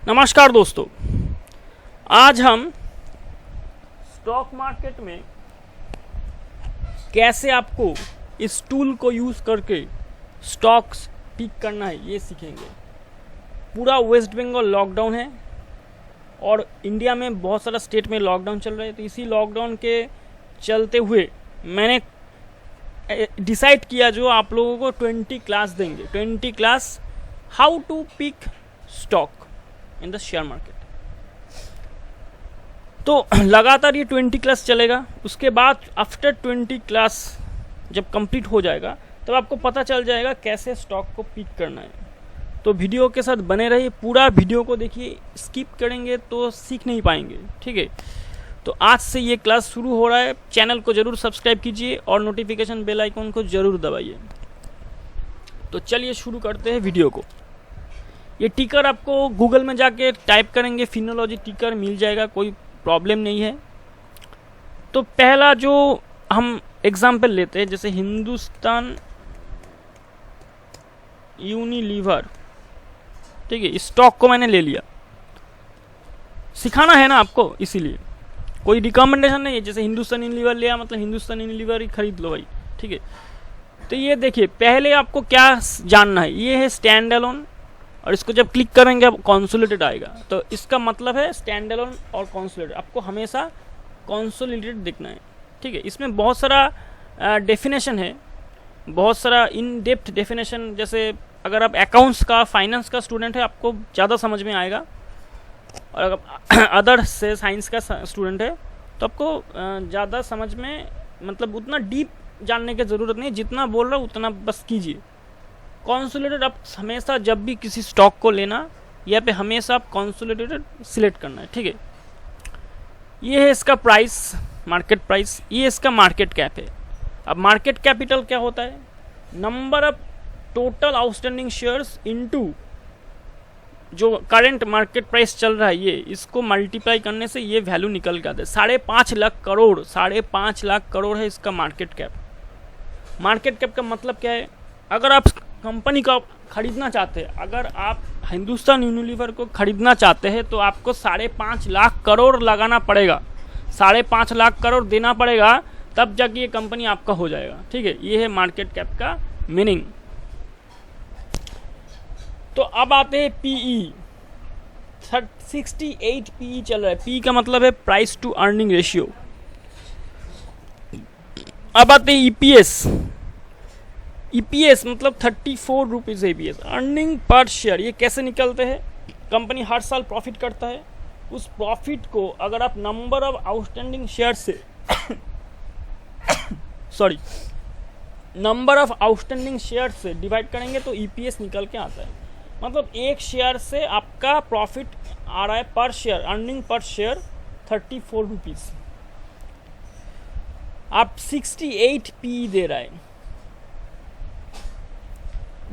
नमस्कार दोस्तों, आज हम स्टॉक मार्केट में कैसे आपको इस टूल को यूज़ करके स्टॉक्स पिक करना है ये सीखेंगे। पूरा वेस्ट बंगाल लॉकडाउन है और इंडिया में बहुत सारा स्टेट में लॉकडाउन चल रहा है। तो इसी लॉकडाउन के चलते हुए मैंने डिसाइड किया जो आप लोगों को 20 क्लास देंगे। 20 class how to pick stock in the share market. तो लगातार ये 20 क्लास चलेगा। उसके बाद आफ्टर 20 क्लास जब कंप्लीट हो जाएगा तब आपको पता चल जाएगा कैसे स्टॉक को पिक करना है। तो वीडियो के साथ बने रहिए, पूरा वीडियो को देखिए। स्किप करेंगे तो सीख नहीं पाएंगे, ठीक है। तो आज से ये क्लास शुरू हो रहा है। चैनल को जरूर सब्सक्राइब कीजिए और नोटिफिकेशन बेल आइकन को जरूर दबाइए। तो चलिए शुरू करते हैं वीडियो को। ये टिकर आपको गूगल में जाके टाइप करेंगे फिनोलॉजी टिकर, मिल जाएगा, कोई प्रॉब्लम नहीं है। तो पहला जो हम एग्जाम्पल लेते हैं, जैसे हिंदुस्तान यूनिलीवर, ठीक है। इस स्टॉक को मैंने ले लिया, सिखाना है ना आपको, इसीलिए कोई रिकमेंडेशन नहीं है। जैसे हिंदुस्तान यूनिलीवर लिया मतलब हिंदुस्तान यूनिलीवर ही खरीद लो भाई, ठीक है। तो ये देखिए, पहले आपको क्या जानना है, ये है स्टैंड अलोन और इसको जब क्लिक करेंगे अब कंसोलिडेटेड आएगा। तो इसका मतलब है स्टैंड अलोन और कंसोलिडेटेड। आपको हमेशा कंसोलिडेटेड देखना है, ठीक है। इसमें बहुत सारा डेफिनेशन है, बहुत सारा इन डेप्थ डेफिनेशन। जैसे अगर आप अकाउंट्स का, फाइनेंस का स्टूडेंट है आपको ज़्यादा समझ में आएगा, और अगर अदर से साइंस का स्टूडेंट है तो आपको ज़्यादा समझ में, मतलब उतना डीप जानने की ज़रूरत नहीं। जितना बोल रहा हूँ उतना बस कीजिए। कंसोलिडेटेड आप हमेशा जब भी किसी स्टॉक को लेना, यहाँ पे हमेशा आप कंसोलिडेटेड सिलेक्ट करना है, ठीक है। ये है इसका प्राइस, मार्केट प्राइस। ये इसका मार्केट कैप है। अब मार्केट कैपिटल क्या होता है? Number of total outstanding shares into जो करंट मार्केट प्राइस चल रहा है, ये इसको मल्टीप्लाई करने से ये वैल्यू निकल के आता है। 5.5 लाख करोड़, 5.5 लाख करोड़ है इसका मार्केट कैप। मार्केट कैप का मतलब क्या है? अगर आप कंपनी का खरीदना चाहते हैं, अगर आप हिंदुस्तान यूनिलीवर को खरीदना चाहते हैं तो आपको 5.5 लाख करोड़ लगाना पड़ेगा, 5.5 लाख करोड़ देना पड़ेगा, तब जाके ये कंपनी आपका हो जाएगा, ठीक है। ये है मार्केट कैप का मीनिंग। तो अब आते हैं पीई। 68 पीई चल रहा है। पी का मतलब है प्राइस टू अर्निंग रेशियो। अब आते हैं ईपीएस। ईपीएस मतलब 34 rupees EPS, earning per share. ये कैसे निकलते हैं? कंपनी हर साल प्रॉफिट करता है, उस प्रॉफिट को अगर आप नंबर ऑफ आउटस्टैंडिंग शेयर से sorry number of outstanding share से डिवाइड करेंगे तो ईपीएस निकल के आता है। मतलब एक शेयर से आपका प्रॉफिट आ रहा है पर share, earning per share 34 rupees. आप 68 पी दे रहा है,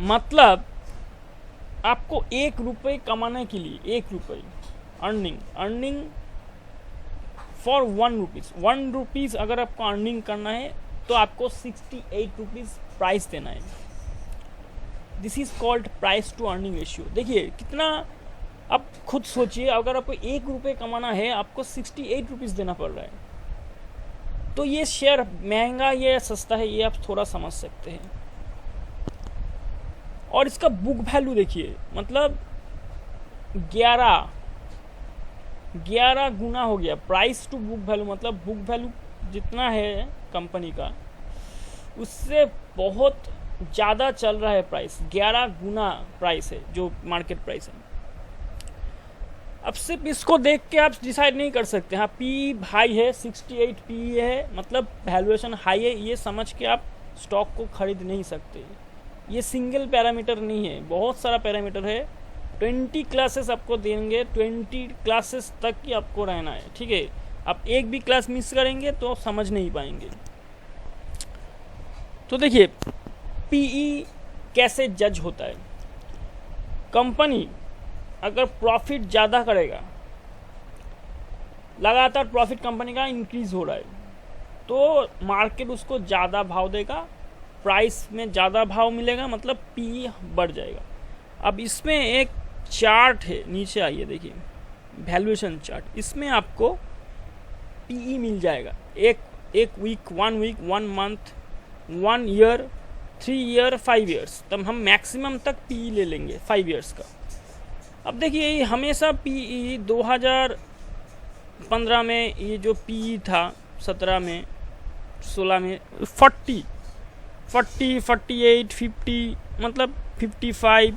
मतलब आपको 1 रुपये कमाने के लिए 1 रुपये अर्निंग फॉर 1 रुपीज़। 1 रुपीज़ अगर आपको अर्निंग करना है तो आपको 68 रुपीज़ प्राइस देना है। This is called price to earning ratio. देखिए कितना, आप खुद सोचिए, अगर आपको 1 रुपये कमाना है आपको 68 रुपीज़ देना पड़ रहा है। तो ये शेयर महंगा या सस्ता है ये आप थोड़ा समझ सकते हैं। और इसका बुक वैल्यू देखिए, मतलब 11 गुना हो गया। प्राइस टू बुक वैल्यू मतलब बुक वैल्यू जितना है कंपनी का उससे बहुत ज़्यादा चल रहा है प्राइस। 11 गुना प्राइस है जो मार्केट प्राइस है। अब सिर्फ इसको देख के आप डिसाइड नहीं कर सकते। हाँ, पी हाई है, 68 पी है, मतलब वैल्यूएशन हाई है, ये समझ के आप स्टॉक को खरीद नहीं सकते। ये सिंगल पैरामीटर नहीं है, बहुत सारा पैरामीटर है। 20 क्लासेस आपको देंगे, 20 क्लासेस तक ही आपको रहना है, ठीक है। आप एक भी क्लास मिस करेंगे तो समझ नहीं पाएंगे। तो देखिए पीई कैसे जज होता है। कंपनी अगर प्रॉफिट ज़्यादा करेगा, लगातार प्रॉफिट कंपनी का इंक्रीज हो रहा है, तो मार्केट उसको ज़्यादा भाव देगा, प्राइस में ज़्यादा भाव मिलेगा, मतलब पी बढ़ जाएगा। अब इसमें एक चार्ट है, नीचे आइए देखिए वैल्यूएशन चार्ट, इसमें आपको पीई मिल जाएगा। एक week, 1 week, 1 month, 1 year, 3 year, 5 years, तब हम मैक्सिमम तक पीई ले लेंगे 5 ईयर्स का। अब देखिए हमेशा पीई 2015 में ये जो पीई था, 17 में, 16 में 40, 48, 50, मतलब 55,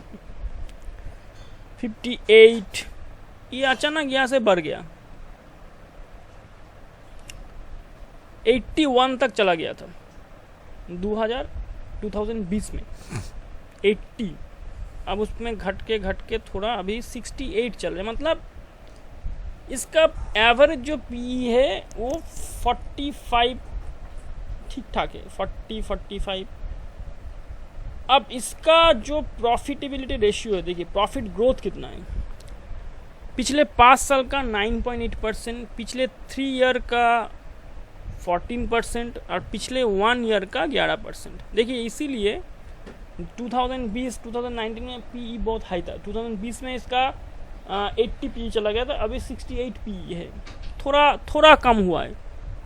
58, ये अचानक यहाँ से बढ़ गया, 81 तक चला गया था 2020 में 80, अब उसमें घट के थोड़ा अभी 68 चल रहा है। मतलब इसका एवरेज जो पी है वो 45 ठीक ठाक है, 40-45। अब इसका जो प्रॉफिटेबिलिटी रेशियो है, देखिए प्रॉफिट ग्रोथ कितना है, पिछले 5 साल का 9.8%, पिछले 3 ईयर का 14% और पिछले 1 ईयर का 11%। देखिए इसीलिए 2019 में पीई बहुत हाई था, 2020 में इसका 80 पी चला गया था, अभी 68 पी है, थोड़ा कम हुआ है,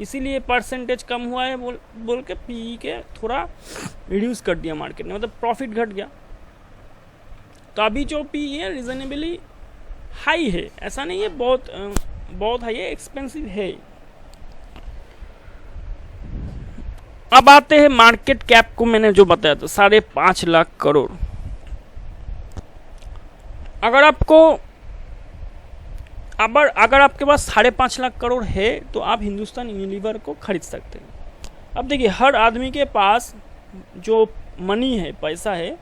इसीलिए परसेंटेज कम हुआ है बोल के पीई के थोड़ा रिड्यूस कर दिया मार्केट ने, मतलब प्रॉफिट घट गया। तो अभी जो पीई है रीजनेबली हाई है, ऐसा नहीं है बहुत हाई है, एक्सपेंसिव है। अब आते हैं मार्केट कैप को, मैंने जो बताया था 5.5 लाख करोड़। अगर आपके पास 5.5 लाख करोड़ है तो आप हिंदुस्तान यूनिलीवर को खरीद सकते हैं। अब देखिए हर आदमी के पास जो मनी है, पैसा है,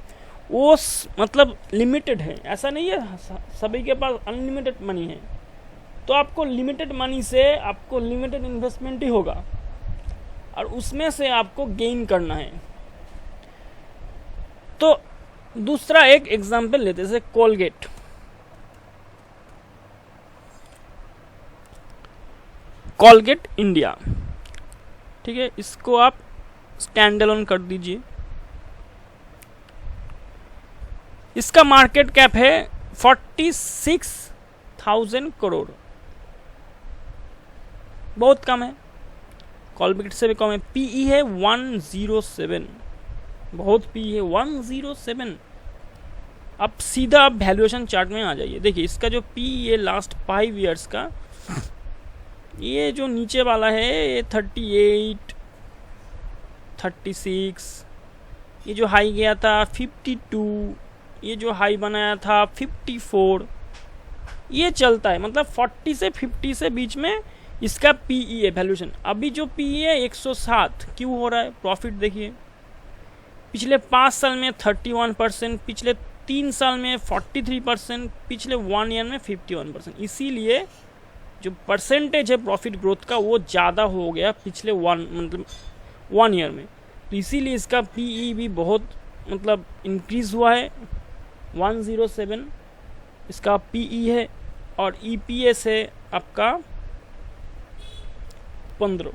वो मतलब लिमिटेड है, ऐसा नहीं है सभी के पास अनलिमिटेड मनी है। तो आपको लिमिटेड मनी से आपको लिमिटेड इन्वेस्टमेंट ही होगा और उसमें से आपको गेन करना है। तो दूसरा एक एग्जांपल लेते हैं, जैसे कोलगेट इंडिया, ठीक है, इसको आप स्टैंड अलोन कर दीजिए। इसका मार्केट कैप है 46,000 करोड़, बहुत कम है, कोलगेट से भी कम है। पीई है 107, बहुत पीई है 107। अब सीधा आप वैल्यूएशन चार्ट में आ जाइए, देखिए इसका जो पीई है लास्ट 5 ईयर्स का, ये जो नीचे वाला है ये 38, 36, ये जो हाई गया था 52, ये जो हाई बनाया था 54, ये चलता है, मतलब 40 से 50 से बीच में इसका पीई है वैल्यूएशन। अभी जो पीई है 107 क्यों हो रहा है? प्रॉफिट देखिए, पिछले 5 साल में 31%, पिछले 3 साल में 43%, पिछले 1 ईयर में 51%। इसीलिए जो परसेंटेज है प्रॉफिट ग्रोथ का वो ज़्यादा हो गया पिछले 1 ईयर में, तो इसीलिए इसका पीई भी बहुत मतलब इंक्रीज हुआ है। 107 इसका पीई है और ईपीएस है आपका 15।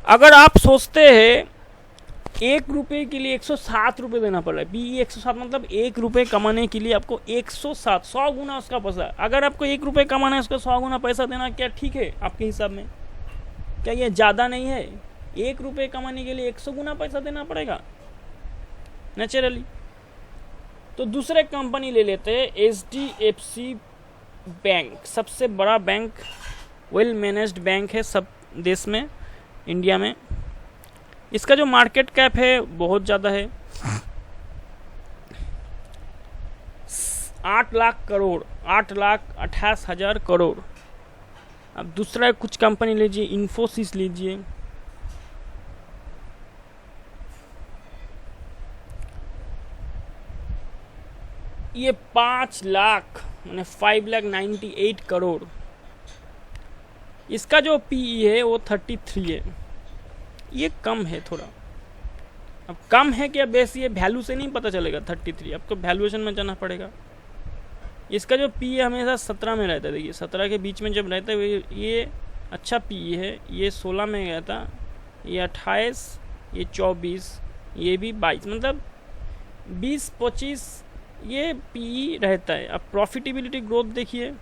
अगर आप सोचते हैं 1 रुपये के लिए 107 रुपये देना पड़ रहा है, पीई 107 मतलब 1 रुपये कमाने के लिए आपको 107, 100 गुना उसका पैसा। अगर आपको 1 रुपये कमाना है उसका 100 गुना पैसा देना, क्या ठीक है आपके हिसाब में? क्या ये ज़्यादा नहीं है? 1 रुपये कमाने के लिए 100 गुना पैसा देना पड़ेगा नेचुरली। तो दूसरे कंपनी ले लेते हैं, HDFC बैंक, सबसे बड़ा बैंक, वेल मैनेज्ड बैंक है सब देश में, इंडिया में। इसका जो मार्केट कैप है बहुत ज़्यादा है, 8 लाख करोड़, 8,28,000 करोड़। अब दूसरा कुछ कंपनी लीजिए, इन्फोसिस लीजिए, ये 5 लाख मैंने 5,98,000 करोड़। इसका जो पीई है वो 33 है, ये कम है थोड़ा। अब कम है क्या बेसी है, वैल्यू से नहीं पता चलेगा 33, आपको वैल्यूएशन में जाना पड़ेगा। इसका जो पी हमेशा 17 में रहता है, देखिए 17 के बीच में जब रहता है ये अच्छा पी है। ये 16 में गया था, ये 28, ये 24, ये भी 22, मतलब 20-25 ये पीई रहता है। अब प्रॉफिटेबिलिटी ग्रोथ देखिए,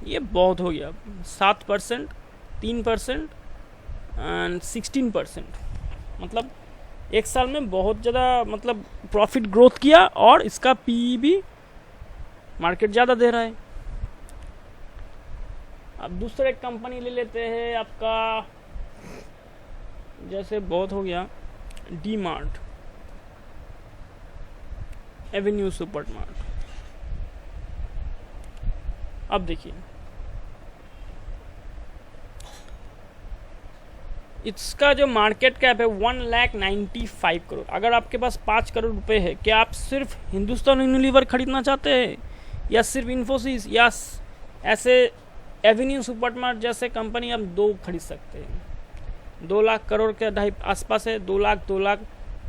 ये बहुत हो गया, 7%, 3% एंड 16%, मतलब एक साल में बहुत ज़्यादा मतलब प्रॉफिट ग्रोथ किया, और इसका पीई भी मार्केट ज़्यादा दे रहा है। अब दूसरा एक कंपनी ले लेते हैं आपका, जैसे बहुत हो गया D mart, Avenue super mart. अब देखिए इसका जो मार्केट कैप है 1,95 करोड़। अगर आपके पास 5 करोड़ रुपए है, क्या आप सिर्फ हिंदुस्तान यूनिलीवर खरीदना चाहते हैं, या सिर्फ इन्फोसिस, या ऐसे एवेन्यू सुपरमार्ट जैसे कंपनी आप 2 खरीद सकते हैं? 2 लाख करोड़ के आसपास है, 2 लाख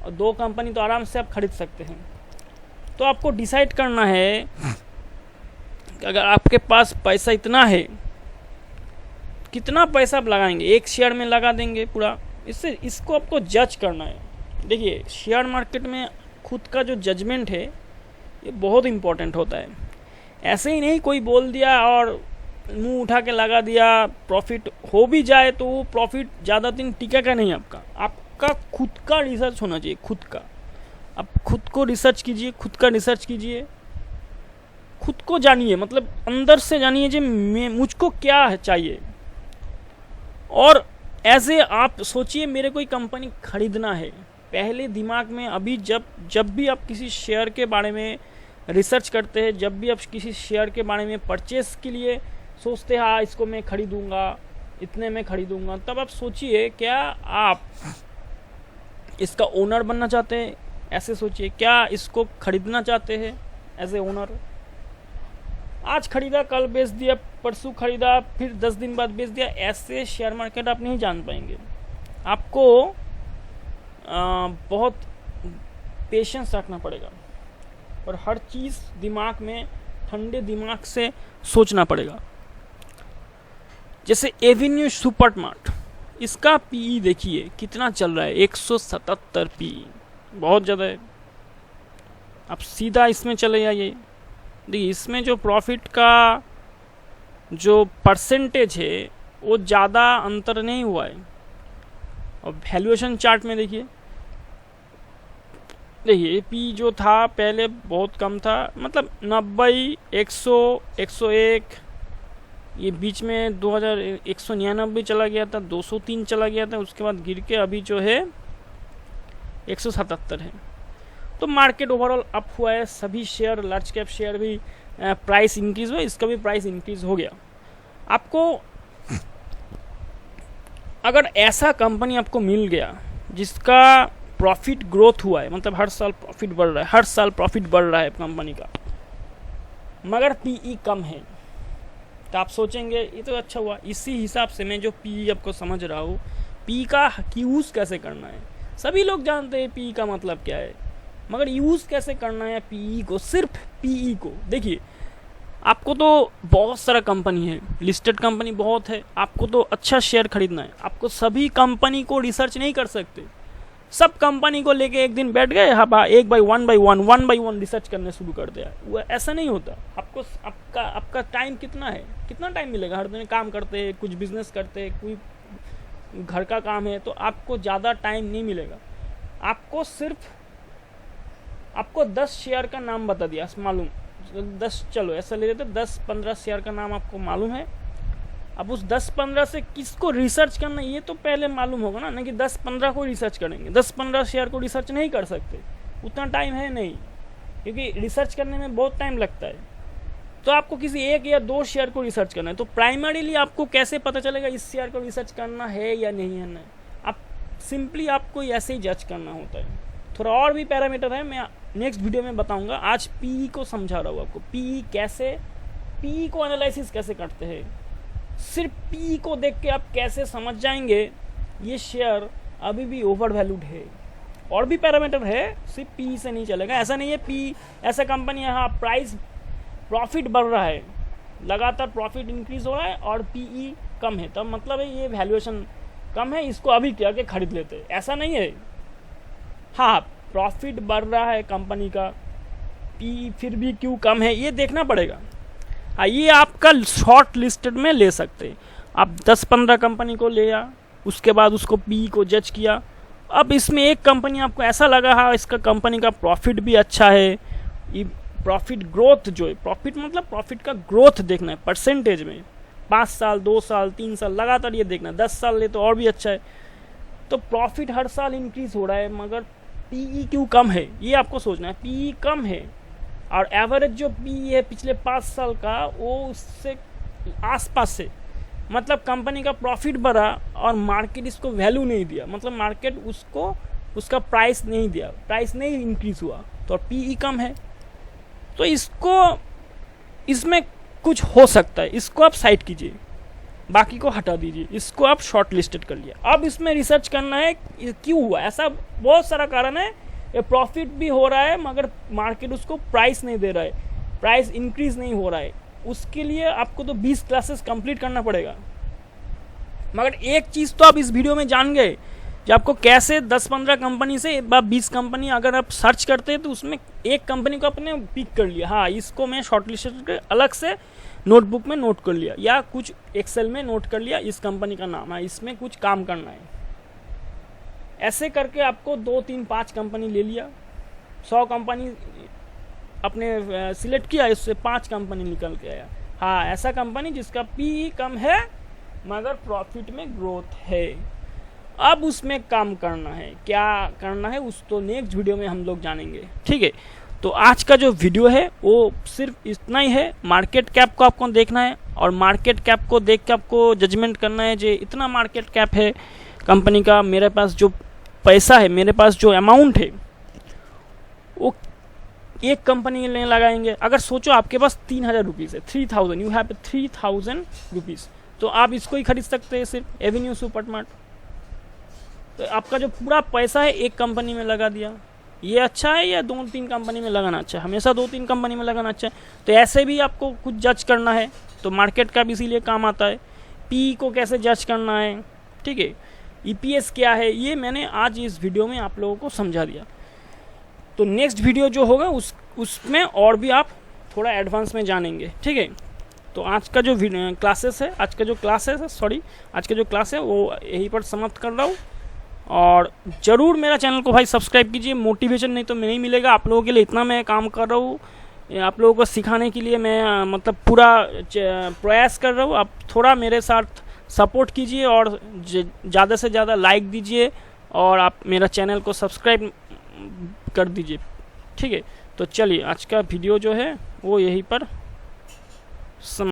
और 2 कंपनी तो आराम से आप खरीद सकते हैं। तो आपको डिसाइड करना है कि अगर आपके पास पैसा इतना है, कितना पैसा आप लगाएंगे? एक शेयर में लगा देंगे पूरा? इसको आपको जज करना है। देखिए शेयर मार्केट में खुद का जो जजमेंट है ये बहुत इम्पोर्टेंट होता है। ऐसे ही नहीं कोई बोल दिया और मुंह उठा के लगा दिया, प्रॉफिट हो भी जाए तो वो प्रॉफिट ज़्यादा दिन टिकेगा नहीं। आपका खुद का रिसर्च होना चाहिए, खुद का। आप खुद को रिसर्च कीजिए, खुद का रिसर्च कीजिए, खुद को जानिए, मतलब अंदर से जानिए जी मुझको क्या चाहिए। और ऐसे आप सोचिए मेरे कोई कंपनी खरीदना है, पहले दिमाग में अभी जब भी आप किसी शेयर के बारे में रिसर्च करते हैं, जब भी आप किसी शेयर के बारे में परचेस के लिए सोचते हैं, हाँ इसको मैं खरीदूंगा, इतने में खरीदूंगा, तब आप सोचिए क्या आप इसका ओनर बनना चाहते हैं? ऐसे सोचिए, क्या इसको खरीदना चाहते हैं एज ए ओनर? आज खरीदा, कल बेच दिया, परसों खरीदा, फिर 10 दिन बाद बेच दिया, ऐसे शेयर मार्केट आप नहीं जान पाएंगे। आपको बहुत पेशेंस रखना पड़ेगा और हर चीज़ दिमाग में ठंडे दिमाग से सोचना पड़ेगा। जैसे एवेन्यू सुपरमार्ट, इसका पीई देखिए कितना चल रहा है, 177 पीई, बहुत ज़्यादा है। अब सीधा इसमें चले जाइए, देखिए इसमें जो प्रॉफिट का जो परसेंटेज है वो ज़्यादा अंतर नहीं हुआ है। और वैल्यूएशन चार्ट में देखिए पी जो था पहले बहुत कम था, मतलब 90, 100, 101, ये बीच में 2199 चला गया था, 203 चला गया था, उसके बाद गिर के अभी जो है 177 है। तो मार्केट ओवरऑल अप हुआ है, सभी शेयर, लार्ज कैप शेयर भी प्राइस इंक्रीज हुआ, इसका भी प्राइस इंक्रीज हो गया। आपको अगर ऐसा कंपनी आपको मिल गया जिसका प्रॉफिट ग्रोथ हुआ है, मतलब हर साल प्रॉफिट बढ़ रहा है, हर साल प्रॉफिट बढ़ रहा है कंपनी का, मगर पीई कम है, तो आप सोचेंगे ये तो अच्छा हुआ। इसी हिसाब से मैं जो पीई आपको समझ रहा हूँ, पी का यूज़ कैसे करना है, सभी लोग जानते हैं पी का मतलब क्या है, मगर यूज़ कैसे करना है पीई को, सिर्फ पीई को। देखिए आपको तो बहुत सारा कंपनी है, लिस्टेड कंपनी बहुत है, आपको तो अच्छा शेयर खरीदना है, आपको सभी कंपनी को रिसर्च नहीं कर सकते। सब कंपनी को लेके एक दिन बैठ गए, हाँ एक बाई वन रिसर्च करने शुरू कर दिया, वो ऐसा नहीं होता। आपको आपका टाइम कितना है, कितना टाइम मिलेगा? हर दिन काम करते हैं, कुछ बिजनेस करते हैं, कोई घर का काम है, तो आपको ज़्यादा टाइम नहीं मिलेगा। आपको सिर्फ आपको 10 शेयर का नाम बता दिया, मालूम 10, चलो ऐसा ले लेते 10-15 शेयर का नाम आपको मालूम है। अब उस 10-15 से किसको रिसर्च करना ये तो पहले मालूम होगा ना कि 10-15 को रिसर्च करेंगे। 10-15 शेयर को रिसर्च नहीं कर सकते, उतना टाइम है नहीं, क्योंकि रिसर्च करने में बहुत टाइम लगता है। तो आपको किसी 1 या 2 शेयर को रिसर्च करना है, तो प्राइमरीली आपको कैसे पता चलेगा इस शेयर को रिसर्च करना है या नहीं है? नहीं, आप सिंपली आपको ऐसे ही जज करना होता है। थोड़ा और भी पैरामीटर है, मैं नेक्स्ट वीडियो में बताऊंगा। आज पीई को समझा रहा हूँ आपको, पीई को एनालिसिस कैसे करते हैं। सिर्फ पीई को देख के आप कैसे समझ जाएंगे ये शेयर अभी भी ओवर वैल्यूड है। और भी पैरामीटर है, सिर्फ पीई से नहीं चलेगा। ऐसा नहीं है पीई ऐसा कंपनी है, हाँ प्राइस प्रॉफिट बढ़ रहा है, लगातार प्रॉफिट इंक्रीज हो रहा है और पीई कम है, तब मतलब है ये वैल्यूएशन कम है, इसको अभी क्या के खरीद लेते हैं, ऐसा नहीं है। हाँ प्रॉफिट बढ़ रहा है कंपनी का, पी फिर भी क्यों कम है, ये देखना पड़ेगा। हाँ, ये आपका शॉर्ट लिस्टेड में ले सकते हैं आप। 10-15 कंपनी को लिया, उसके बाद उसको पी को जज किया। अब इसमें एक कंपनी आपको ऐसा लगा, हाँ इसका कंपनी का प्रॉफिट भी अच्छा है, ये प्रॉफिट ग्रोथ जो है, प्रॉफिट मतलब प्रॉफिट का ग्रोथ देखना है परसेंटेज में, 5 साल 2 साल 3 साल लगातार ये देखना है, 10 साल ले तो और भी अच्छा है। तो प्रॉफिट हर साल इंक्रीज हो रहा है, मगर पीई क्यों कम है, ये आपको सोचना है। पीई कम है और एवरेज जो पीई है पिछले 5 साल का, वो उससे आसपास से, मतलब कंपनी का प्रॉफिट बढ़ा और मार्केट इसको वैल्यू नहीं दिया, मतलब मार्केट उसको उसका प्राइस नहीं दिया, प्राइस नहीं इंक्रीज हुआ, तो पीई कम है। तो इसमें कुछ हो सकता है, इसको आप साइड कीजिए, बाकी को हटा दीजिए, इसको आप शॉर्ट लिस्टेड कर लिया। अब इसमें रिसर्च करना है क्यों हुआ ऐसा। बहुत सारा कारण है, ये प्रॉफिट भी हो रहा है मगर मार्केट उसको प्राइस नहीं दे रहा है, प्राइस इंक्रीज नहीं हो रहा है। उसके लिए आपको तो 20 क्लासेस कंप्लीट करना पड़ेगा। मगर एक चीज़ तो आप इस वीडियो में जान गए कि आपको कैसे 10-15 कंपनी से 20 कंपनी अगर आप सर्च करते हैं तो उसमें एक कंपनी को आपने पिक कर लिया, हाँ इसको मैं शॉर्ट लिस्ट करके अलग से नोटबुक में नोट कर लिया या कुछ एक्सेल में नोट कर लिया, इस कंपनी का नाम है, इसमें कुछ काम करना है। ऐसे करके आपको 2-3-5 कंपनी ले लिया, 100 कंपनी अपने सिलेक्ट किया, इससे 5 कंपनी निकल के आया, हाँ ऐसा कंपनी जिसका पी कम है मगर प्रॉफिट में ग्रोथ है। अब उसमें काम करना है, क्या करना है उस तो नेक्स्ट वीडियो में हम लोग जानेंगे, ठीक है। तो आज का जो वीडियो है वो सिर्फ इतना ही है। मार्केट कैप को आपको देखना है और मार्केट कैप को देख के आपको जजमेंट करना है जो इतना मार्केट कैप है कंपनी का, मेरे पास जो पैसा है, मेरे पास जो अमाउंट है वो एक कंपनी में लगाएंगे। अगर सोचो आपके पास 3,000 रुपीज़ है, 3,000, यू हैव 3,000 रुपीज़, तो आप इसको ही खरीद सकते हैं सिर्फ एवेन्यू सुपरमार्ट। तो आपका जो पूरा पैसा है एक कंपनी में लगा दिया, ये अच्छा है या 2-3 कंपनी में लगाना अच्छा है? हमेशा 2-3 कंपनी में लगाना अच्छा है। तो ऐसे भी आपको कुछ जज करना है, तो मार्केट का भी इसीलिए काम आता है। पी को कैसे जज करना है, ठीक है, ईपीएस क्या है, ये मैंने आज इस वीडियो में आप लोगों को समझा दिया। तो नेक्स्ट वीडियो जो होगा उसमें और भी आप थोड़ा एडवांस में जानेंगे, ठीक है। तो आज का जो क्लासेस है, आज का जो क्लास है वो यहीं पर समाप्त कर रहा हूँ। और ज़रूर मेरा चैनल को भाई सब्सक्राइब कीजिए, मोटिवेशन नहीं तो नहीं मिलेगा आप लोगों के लिए। इतना मैं काम कर रहा हूँ आप लोगों को सिखाने के लिए, मैं मतलब पूरा प्रयास कर रहा हूँ। आप थोड़ा मेरे साथ सपोर्ट कीजिए और ज़्यादा से ज़्यादा लाइक दीजिए और आप मेरा चैनल को सब्सक्राइब कर दीजिए, ठीक है। तो चलिए आज का वीडियो जो है वो यहीं पर